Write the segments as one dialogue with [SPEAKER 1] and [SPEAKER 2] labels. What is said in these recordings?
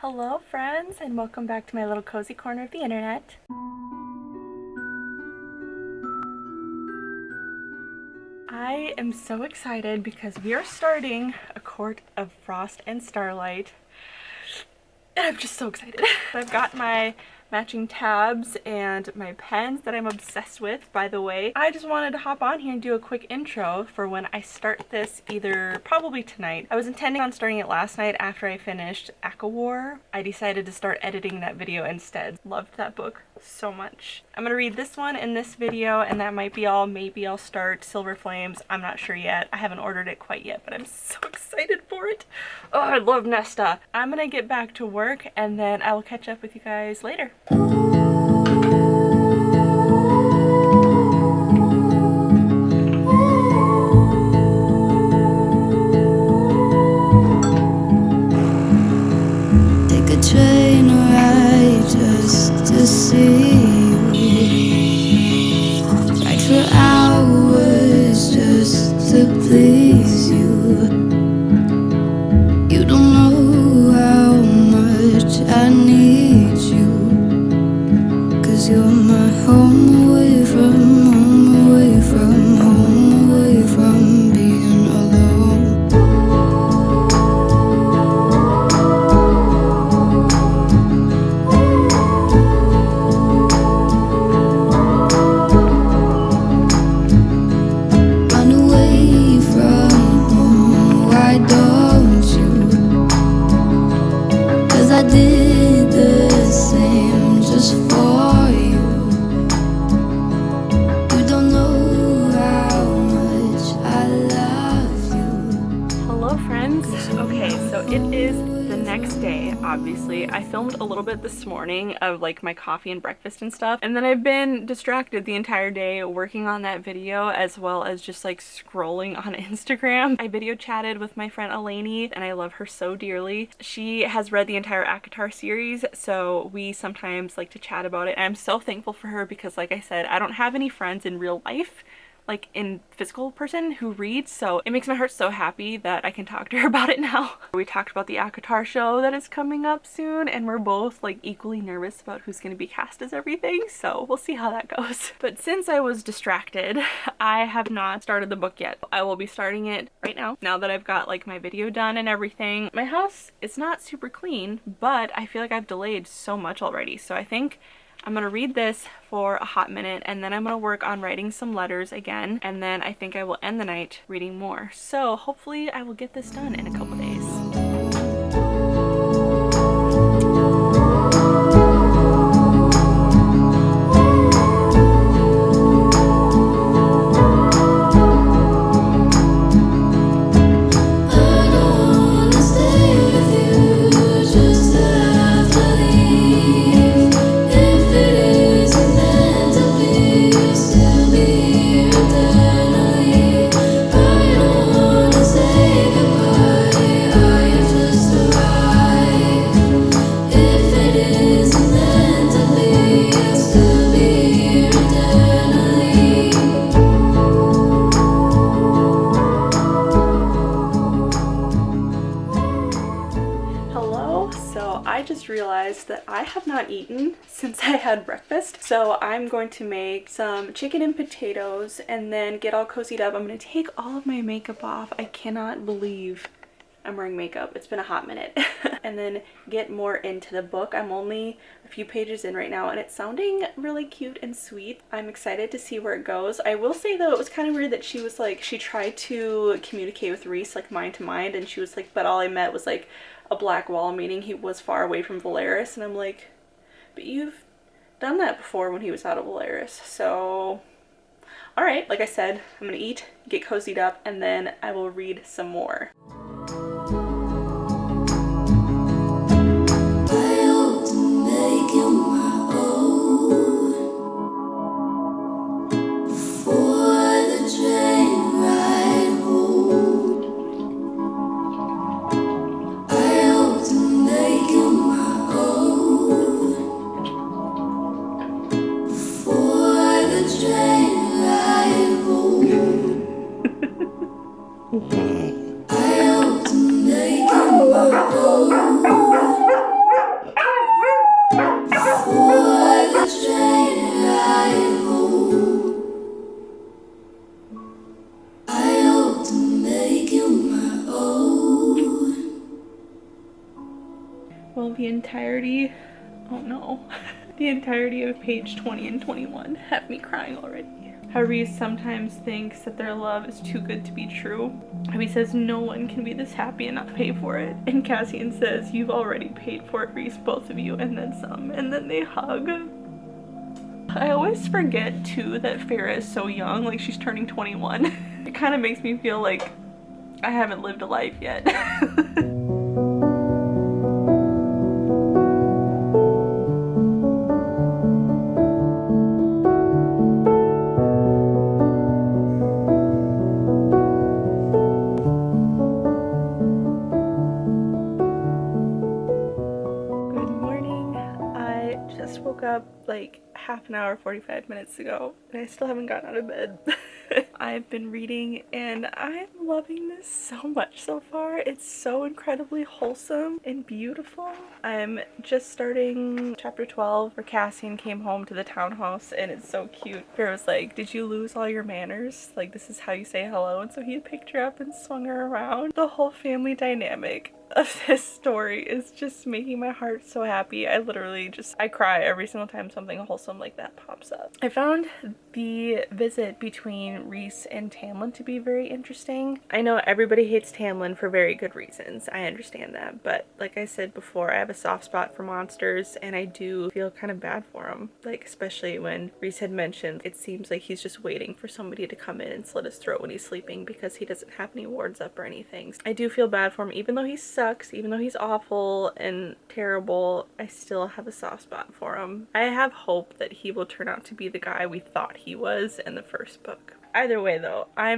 [SPEAKER 1] Hello friends, and welcome back to my little cozy corner of the internet. I am so excited because we are starting A Court of Frost and Starlight, and I'm just so excited. I've got my matching tabs and my pens that I'm obsessed with, by the way. I just wanted to hop on here and do a quick intro for when I start this, probably tonight. I was intending on starting it last night after I finished ACOFAS. I decided to start editing that video instead. Loved that book so much. I'm gonna read this one in this video, and that might be all. Maybe I'll start Silver Flames. I'm not sure yet. I haven't ordered it quite yet, but I'm so excited for it. Oh, I love Nesta. I'm gonna get back to work and then I will catch up with you guys later.
[SPEAKER 2] Take a train ride just to see you. Ride for hours just to please you. You don't know how much I need you, 'cause you're my home away from home, away from home, away from being alone. Run away from home, why don't you? 'Cause I did the same just for you. You don't know how much I love you.
[SPEAKER 1] Hello friends. Okay, so it is the next day, obviously. I filmed a little bit this morning of like my coffee and breakfast and stuff, and then I've been distracted the entire day working on that video as well as just like scrolling on Instagram. I video chatted with my friend Earthley, and I love her so dearly. She has read the entire acotar series, so we sometimes like to chat about it, and I'm so thankful for her because, like I said, I don't have any friends in real life, like in physical person, who reads, so it makes my heart so happy that I can talk to her about it now. We talked about the acotar show that is coming up soon, and we're both like equally nervous about who's going to be cast as everything, so we'll see how that goes. But since I was distracted, I have not started the book yet. I will be starting it right now that I've got like my video done and everything. My house is not super clean, but I feel like I've delayed so much already, so I think I'm gonna read this for a hot minute, and then I'm gonna work on writing some letters again, and then I think I will end the night reading more. So hopefully I will get this done in a couple days. I just realized that I have not eaten since I had breakfast, so I'm going to make some chicken and potatoes and then get all cozied up. I'm going to take all of my makeup off. I cannot believe I'm wearing makeup. It's been a hot minute. And then get more into the book. I'm only a few pages in right now, and it's sounding really cute and sweet. I'm excited to see where it goes. I will say though, it was kind of weird that she was like, she tried to communicate with Reese like mind to mind, and she was like, but all I met was like a black wall, meaning he was far away from Valeris. And I'm like, but you've done that before when he was out of Valeris. So alright, like I said, I'm gonna eat, get cozied up, and then I will read some more.
[SPEAKER 2] I hope to
[SPEAKER 1] Well, the entirety, oh no, the entirety of page 20 and 21 have me crying already. How Reese sometimes thinks that their love is too good to be true. How he says no one can be this happy and not pay for it. And Cassian says, you've already paid for it, Reese, both of you, and then some. And then they hug. I always forget too that Farrah is so young, like she's turning 21. It kind of makes me feel like I haven't lived a life yet. Woke up like half an hour, 45 minutes ago, and I still haven't gotten out of bed. I've been reading and I'm loving this so much so far. It's so incredibly wholesome and beautiful. I'm just starting chapter 12 where Cassian came home to the townhouse, and it's so cute. Farrah was like, did you lose all your manners? Like, this is how you say hello? And so he picked her up and swung her around. The whole family dynamic of this story is just making my heart so happy. I cry every single time something wholesome like that pops up. I found the visit between Reese and Tamlin to be very interesting. I know everybody hates Tamlin for very good reasons. I understand that, but like I said before, I have a soft spot for monsters, and I do feel kind of bad for him. Like, especially when Reese had mentioned it seems like he's just waiting for somebody to come in and slit his throat when he's sleeping because he doesn't have any wards up or anything. I do feel bad for him, even though he sucks, even though he's awful and terrible. I still have a soft spot for him. I have hope that he will turn out to be the guy we thought he was in the first book. Either way though, I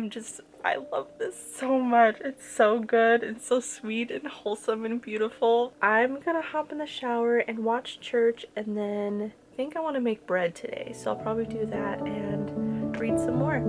[SPEAKER 1] love this so much. It's so good and so sweet and wholesome and beautiful. I'm gonna hop in the shower and watch church, and then I think I want to make bread today, so I'll probably do that and read some more.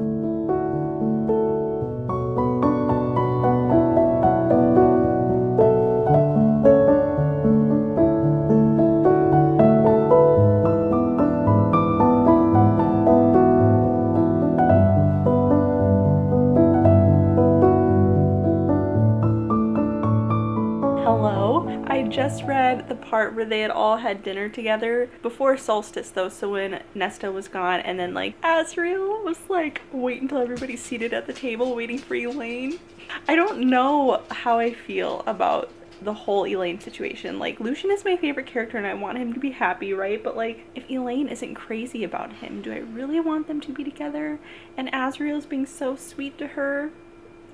[SPEAKER 1] Just read the part where they had all had dinner together before solstice though, so when Nesta was gone, and then like Asriel was like, wait until everybody's seated at the table waiting for Elaine. I don't know how I feel about the whole Elaine situation. Like, Lucien is my favorite character and I want him to be happy, right? But like, if Elaine isn't crazy about him, do I really want them to be together? And Asriel's being so sweet to her.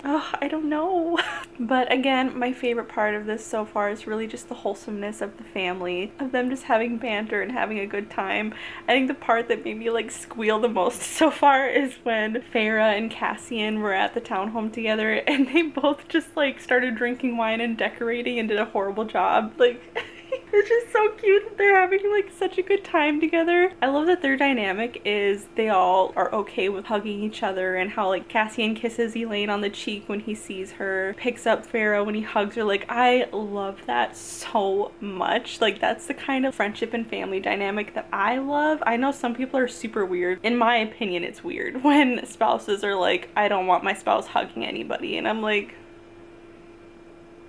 [SPEAKER 1] Oh, I don't know. But again, my favorite part of this so far is really just the wholesomeness of the family, of them just having banter and having a good time. I think the part that made me like squeal the most so far is when Farrah and Cassian were at the townhome together and they both just like started drinking wine and decorating and did a horrible job. Like, it's just so cute that they're having like such a good time together. I love that their dynamic is they all are okay with hugging each other, and how like Cassian kisses Elaine on the cheek when he sees her, picks up Farrah when he hugs her. Like, I love that so much. Like, that's the kind of friendship and family dynamic that I love. I know some people are super weird. In my opinion, it's weird when spouses are like, I don't want my spouse hugging anybody, and I'm like,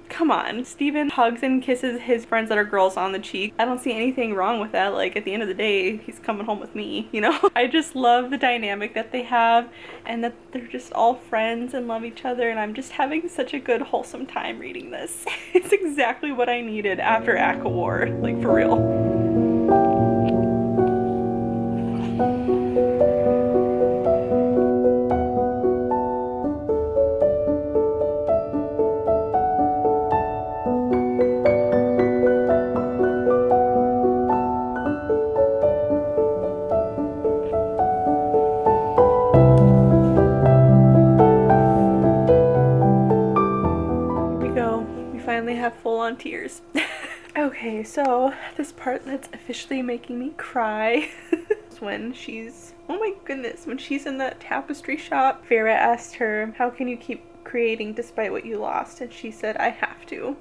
[SPEAKER 1] come on. Steven hugs and kisses his friends that are girls on the cheek. I don't see anything wrong with that. Like, at the end of the day, he's coming home with me, you know? I just love the dynamic that they have, and that they're just all friends and love each other, and I'm just having such a good wholesome time reading this. It's exactly what I needed after ACOFAS, like, for real. Have full-on tears. Okay, so this part that's officially making me cry is when she's, oh my goodness, when she's in that tapestry shop. Farrah asked her, how can you keep creating despite what you lost? And she said, I have to.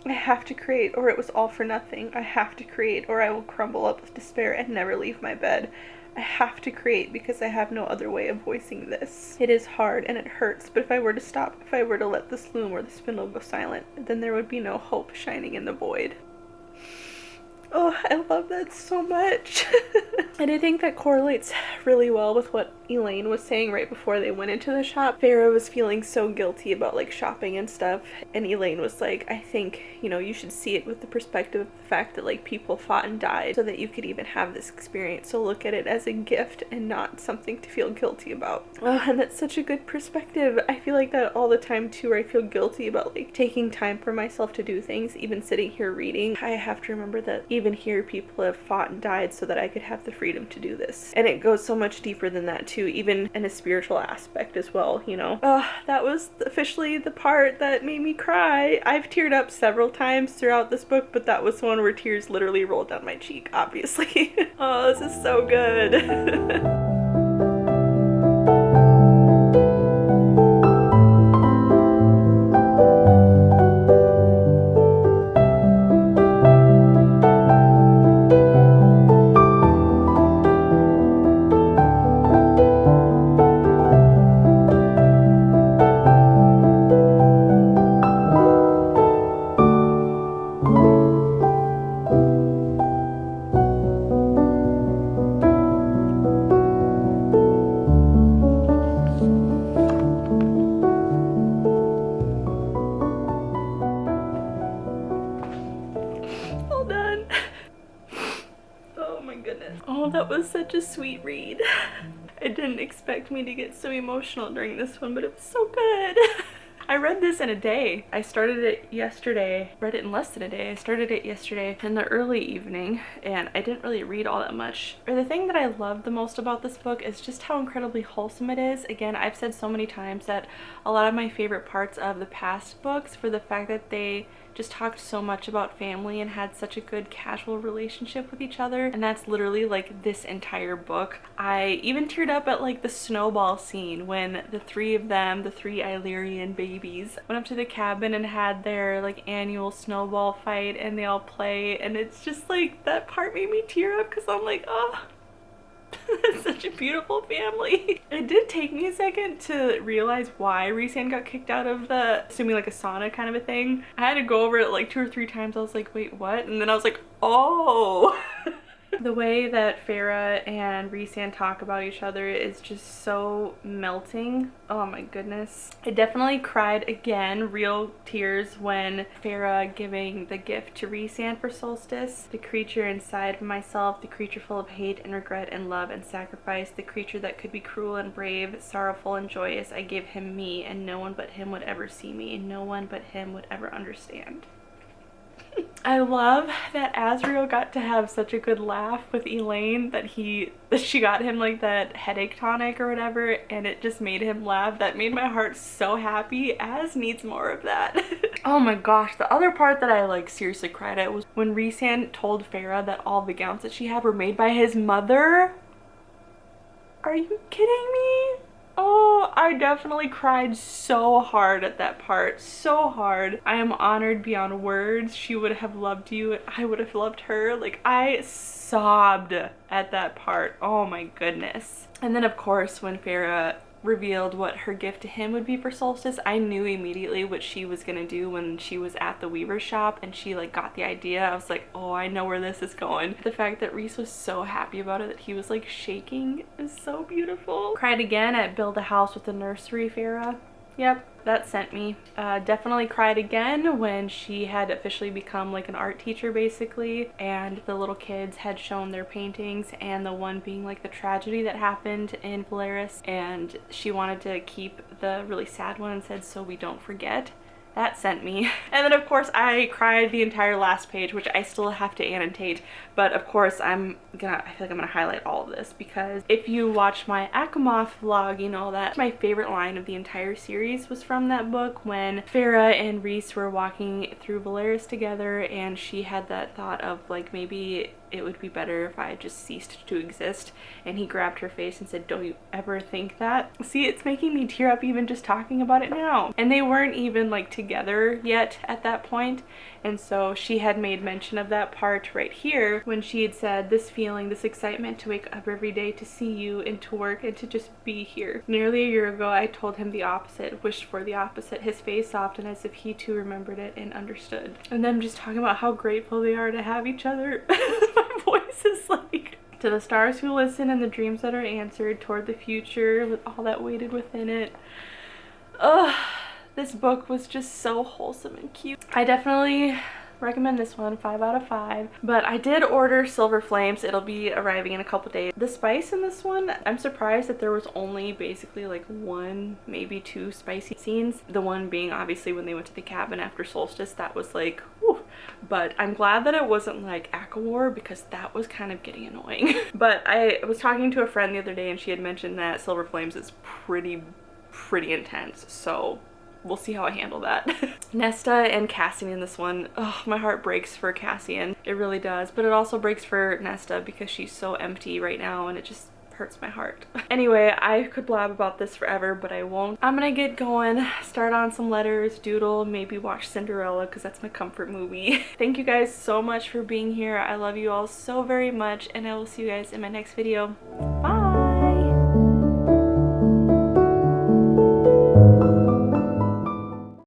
[SPEAKER 1] I have to create, or it was all for nothing. I have to create, or I will crumble up with despair and never leave my bed. I have to create because I have no other way of voicing this. It is hard and it hurts, but if I were to stop, if I were to let the loom or the spindle go silent, then there would be no hope shining in the void. Oh, I love that so much. And I think that correlates really well with what Elaine was saying right before they went into the shop. Farah was feeling so guilty about like shopping and stuff, and Elaine was like, I think, you know, you should see it with the perspective of the fact that like people fought and died so that you could even have this experience. So look at it as a gift and not something to feel guilty about. Oh, and that's such a good perspective. I feel like that all the time too, where I feel guilty about like taking time for myself to do things, even sitting here reading. I have to remember that even here people have fought and died so that I could have the freedom to do this. And it goes so much deeper than that too, even in a spiritual aspect as well, you know. That was officially the part that made me cry. I've teared up several times throughout this book, but that was the one where tears literally rolled down my cheek, obviously. Oh, this is so good. That was such a sweet read. I didn't expect me to get so emotional during this one, but it was so good. I read this in a day. I started it yesterday, read it in less than a day. I started it yesterday in the early evening, and I didn't really read all that much. Or the thing that I love the most about this book is just how incredibly wholesome it is. Again, I've said so many times that a lot of my favorite parts of the past books for the fact that they just talked so much about family and had such a good casual relationship with each other, and that's literally like this entire book. I even teared up at like the snowball scene when the three of them, the three Illyrian babies, went up to the cabin and had their like annual snowball fight and they all play, and it's just like that part made me tear up because I'm like, oh, such a beautiful family. It did take me a second to realize why Rhysand got kicked out of the, assuming like a sauna kind of a thing. I had to go over it like 2 or 3 times. I was like, wait, what? And then I was like, oh. The way that Farah and Rhysand talk about each other is just so melting. Oh my goodness. I definitely cried again, real tears, when Farah giving the gift to Rhysand for Solstice. The creature inside of myself, the creature full of hate and regret and love and sacrifice, the creature that could be cruel and brave, sorrowful and joyous. I gave him me, and no one but him would ever see me, and no one but him would ever understand. I love that Asriel got to have such a good laugh with Elaine, that she got him like that headache tonic or whatever, and it just made him laugh. That made my heart so happy. Az needs more of that. Oh my gosh, the other part that I like seriously cried at was when Rhysand told Farah that all the gowns that she had were made by his mother. Are you kidding me? Oh, I definitely cried so hard at that part, so hard. I am honored beyond words. She would have loved you, I would have loved her. Like, I sobbed at that part. Oh my goodness. And then of course when Farah revealed what her gift to him would be for Solstice, I knew immediately what she was gonna do when she was at the weaver's shop and she like got the idea. I was like, oh, I know where this is going. The fact that Rhys was so happy about it, that he was like shaking, is so beautiful. Cried again at Build a House with the Nursery, Farah. Yep, that sent me. Definitely cried again when she had officially become like an art teacher basically, and the little kids had shown their paintings, and the one being like the tragedy that happened in Valeris, and she wanted to keep the really sad one and said, so we don't forget. That sent me. And then of course I cried the entire last page, which I still have to annotate, but of course I feel like I'm gonna highlight all of this, because if you watch my ACOFAS vlog, you know that my favorite line of the entire series was from that book, when Farah and Rhys were walking through Valeris together and she had that thought of like maybe it would be better if I just ceased to exist. And he grabbed her face and said, don't you ever think that? See, it's making me tear up even just talking about it now. And they weren't even like together yet at that point. And so she had made mention of that part right here when she had said, this feeling, this excitement to wake up every day to see you and to work and to just be here. Nearly a year ago, I told him the opposite, wished for the opposite. His face softened as if he too remembered it and understood. And then just talking about how grateful they are to have each other. My voice is like... To the stars who listen and the dreams that are answered, toward the future with all that waited within it. Ugh. This book was just so wholesome and cute. I definitely recommend this one, 5 out of 5. But I did order Silver Flames. It'll be arriving in a couple days. The spice in this one, I'm surprised that there was only basically like 1, maybe 2 spicy scenes. The one being obviously when they went to the cabin after solstice. That was like, whew. But I'm glad that it wasn't like ACOWAR, because that was kind of getting annoying. But I was talking to a friend the other day and she had mentioned that Silver Flames is pretty intense. So we'll see how I handle that. Nesta and Cassian in this one, oh, my heart breaks for Cassian. It really does, but it also breaks for Nesta because she's so empty right now and it just hurts my heart. Anyway, I could blab about this forever, but I won't. I'm gonna get going, start on some letters, doodle, maybe watch Cinderella because that's my comfort movie. Thank you guys so much for being here. I love you all so very much, and I will see you guys in my next video. Bye!